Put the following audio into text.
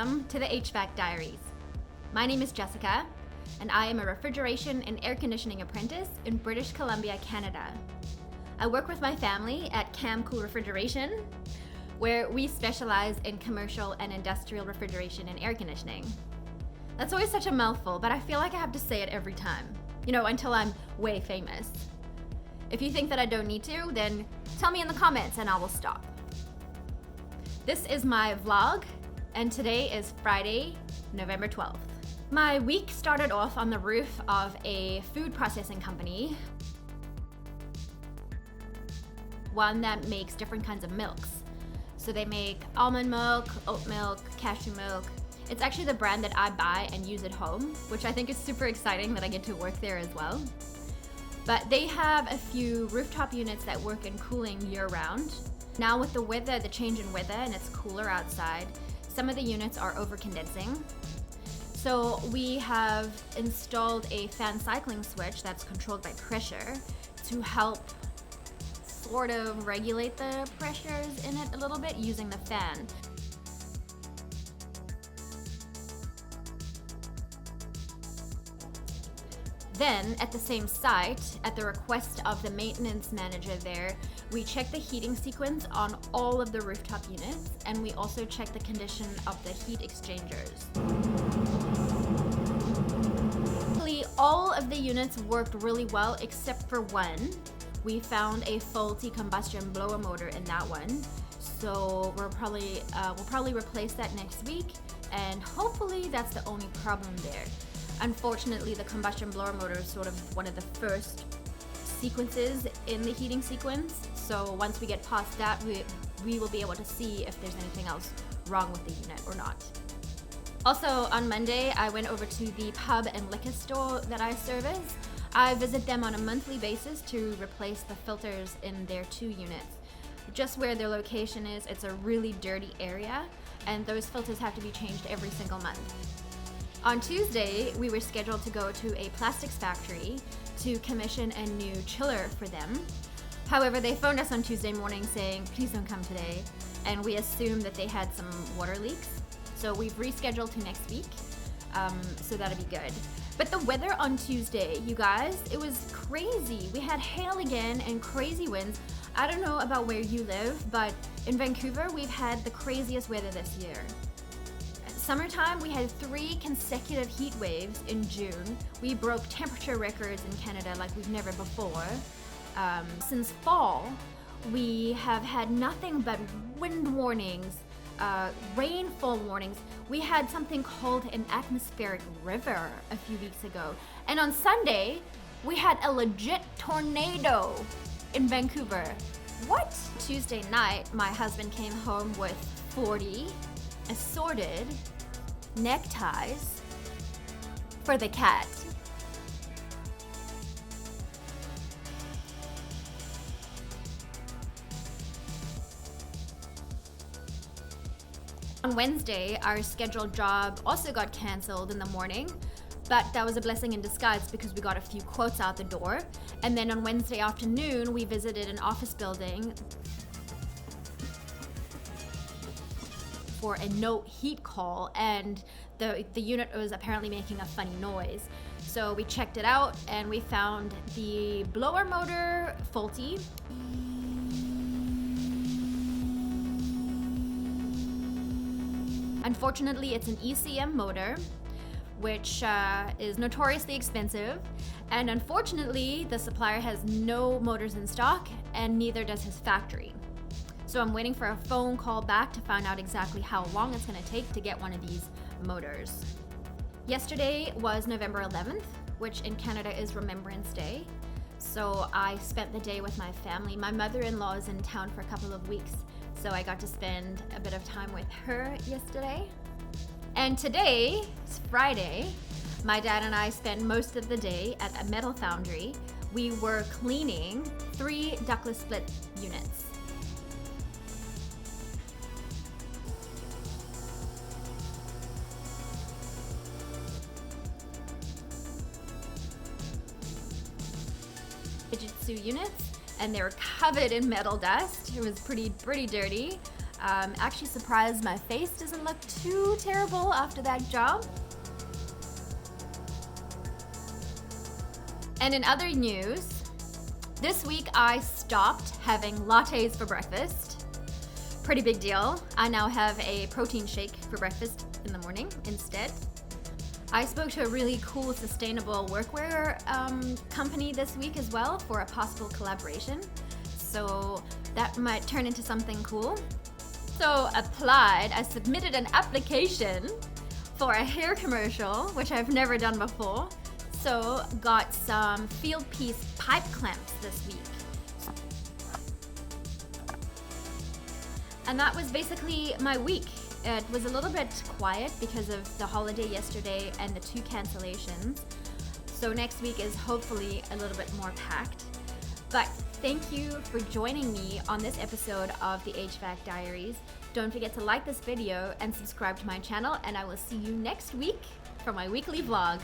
Welcome to the HVAC Diaries. My name is Jessica, and I am a refrigeration and air conditioning apprentice in British Columbia, Canada. I work with my family at Cool Refrigeration, where we specialize in commercial and industrial refrigeration and air conditioning. That's always such a mouthful, but I feel like I have to say it every time, until I'm way famous. If you think that I don't need to, then tell me in the comments and I will stop. This is my vlog, and today is Friday, November 12th. My week started off on the roof of a food processing company, one that makes different kinds of milks. So they make almond milk, oat milk, cashew milk. It's actually the brand that I buy and use at home, which I think is super exciting that I get to work there as well. But they have a few rooftop units that work in cooling year-round. Now with the weather, the change in weather, and it's cooler outside, some of the units are over-condensing. So we have installed a fan cycling switch that's controlled by pressure to help sort of regulate the pressures in it a little bit using the fan. Then, at the same site, at the request of the maintenance manager there, we check the heating sequence on all of the rooftop units, and we also check the condition of the heat exchangers. All of the units worked really well except for one. We found a faulty combustion blower motor in that one, so we'll probably replace that next week, and hopefully that's the only problem there. Unfortunately, the combustion blower motor is sort of one of the first sequences in the heating sequence. So once we get past that, we will be able to see if there's anything else wrong with the unit or not. Also, on Monday, I went over to the pub and liquor store that I service. I visit them on a monthly basis to replace the filters in their 2 units. Just where their location is, it's a really dirty area, and those filters have to be changed every single month. On Tuesday, we were scheduled to go to a plastics factory to commission a new chiller for them. However, they phoned us on Tuesday morning saying, please don't come today, and we assumed that they had some water leaks. So we've rescheduled to next week, so that'll be good. But the weather on Tuesday, you guys, it was crazy. We had hail again and crazy winds. I don't know about where you live, but in Vancouver, we've had the craziest weather this year. Summertime, we had 3 consecutive heat waves in June. We broke temperature records in Canada like we've never before. Since fall, we have had nothing but wind warnings, rainfall warnings. We had something called an atmospheric river a few weeks ago. And on Sunday, we had a legit tornado in Vancouver. What? Tuesday night, my husband came home with 40 assorted neckties for the cat. On Wednesday, our scheduled job also got canceled in the morning, but that was a blessing in disguise because we got a few quotes out the door. And then on Wednesday afternoon, we visited an office building for a no heat call, and the unit was apparently making a funny noise. So we checked it out and we found the blower motor faulty. Unfortunately, it's an ECM motor, which is notoriously expensive, and unfortunately, the supplier has no motors in stock, and neither does his factory. So I'm waiting for a phone call back to find out exactly how long it's going to take to get one of these motors. Yesterday was November 11th, which in Canada is Remembrance Day. So I spent the day with my family. My mother-in-law is in town for a couple of weeks, so I got to spend a bit of time with her yesterday. And today, it's Friday, my dad and I spent most of the day at a metal foundry. We were cleaning 3 ductless split units. Fujitsu units, and they were covered in metal dust. It was pretty dirty. Actually surprised my face doesn't look too terrible after that job. And in other news, this week I stopped having lattes for breakfast. Pretty big deal. I now have a protein shake for breakfast in the morning instead. I spoke to a really cool sustainable workwear company this week as well for a possible collaboration. So that might turn into something cool. So I submitted an application for a hair commercial, which I've never done before. So got some field piece pipe clamps this week. And that was basically my week. It was a little bit quiet because of the holiday yesterday and the 2 cancellations. So next week is hopefully a little bit more packed. But thank you for joining me on this episode of the HVAC Diaries. Don't forget to like this video and subscribe to my channel, and I will see you next week for my weekly vlog.